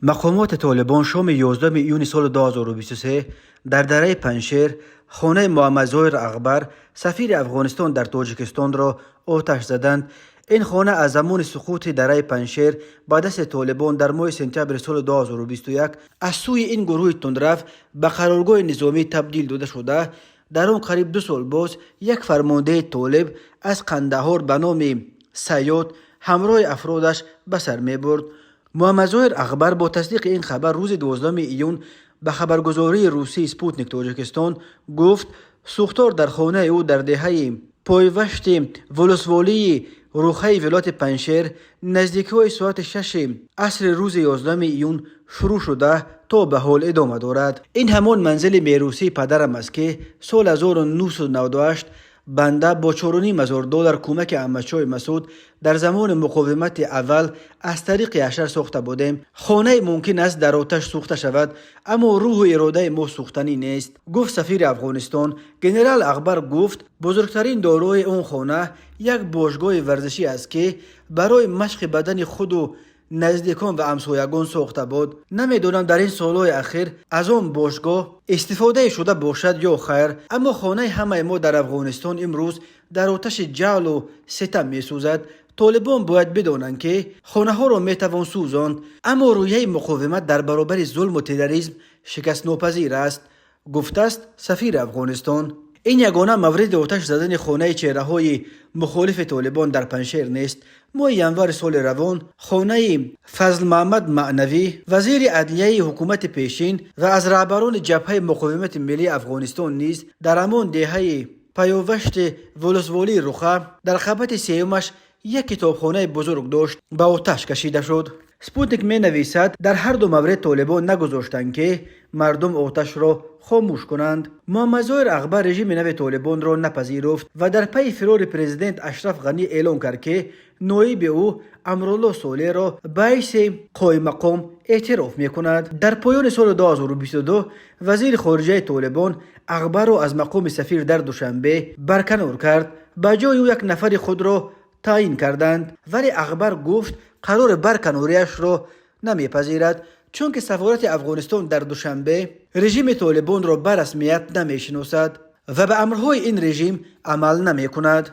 مقامات طالبان شام 11 ایون سال 2023 در دره پنشیر خانه محمد ظاهر اغبر سفیر افغانستان در تاجیکستان را آتش زدند. این خانه از زمان سقوط دره پنشیر به دست طالبان در ماه سپتامبر سال 2021 از سوی این گروه تندرو به قرارگاه نظامی تبدیل داده شده. در آن قریب 2 سال باز یک فرمانده طالب از قندهار به نام سیاد همراه افرادش به سر می برد. محمد ظاهر اغبر با تصدیق این خبر روز 12 ایون به خبرگزاری روسی سپوتنیک تاجیکستان گفت سوختار در خانه او در دهه پایوشت ولسوالی روخه ولایت پنشیر نزدیکی ساعت 6 عصر روز 11 ایون شروع شده تا به حال ادامه دارد. این همان منزل میروسی پدرم است که سال 1998 بنده با 4.5 دلار کمک احمدشاه مسعود در زمان مقاومت اول از طریق اشر ساخته بودیم. خانه ممکن است در آتش سوخته شود اما روح و اراده ما سوختنی نیست، گفت سفیر افغانستان. ژنرال اغبر گفت بزرگترین دارایی اون خانه یک باشگاه ورزشی است که برای مشق بدن خود و نزدیکان و همسایگان ساخته بود. نمیدونم در این سالهای اخیر از آن باشگاه استفاده شده باشد یا خیر، اما خانه همه ما در افغانستان امروز در آتش جهل و ستم می سوزد. طالبان باید بدانند که خانه ها را می توان سوزاند اما رویه مقاومت در برابر ظلم و تروریسم شکست ناپذیر است، گفته است سفیر افغانستان. این یگانه مورد آتش زدن خانه چهره های مخالف طالبان در پنشیر نیست. ماه ینور سال روان خانه فضل محمد معنوی وزیر عدلیه حکومت پیشین و از رهبران جبهه مقاومت ملی افغانستان نیز در همان دهه پیوشت ولسوالی رخه در خبت سیومش یک کتابخانه بزرگ داشت به آتش کشیده شد. سپوتنیک می نویسد در هر دو مورد طالبان نگذاشتند که مردم آتش را خاموش کنند. محمد ظاهر اغبر رژیم نو طالبان را نپذیرفت و در پی فرار پرزیدنت اشرف غنی اعلان کرد که نایب او امرالله صالح را به حیث قائم مقام اعتراف می کند. در پایان سال 2022 وزیر خارجه طالبان اغبر را از مقام سفیر در دوشنبه برکنار کرد، به جای او یک نفر خود را تعیین کردند، ولی اغبر گفت قرار برکناریش را نمیپذیرد چون که سفارت افغانستان در دوشنبه رژیم طالبان را به رسمیت نمیشناسد و به امرهای این رژیم عمل نمی کند.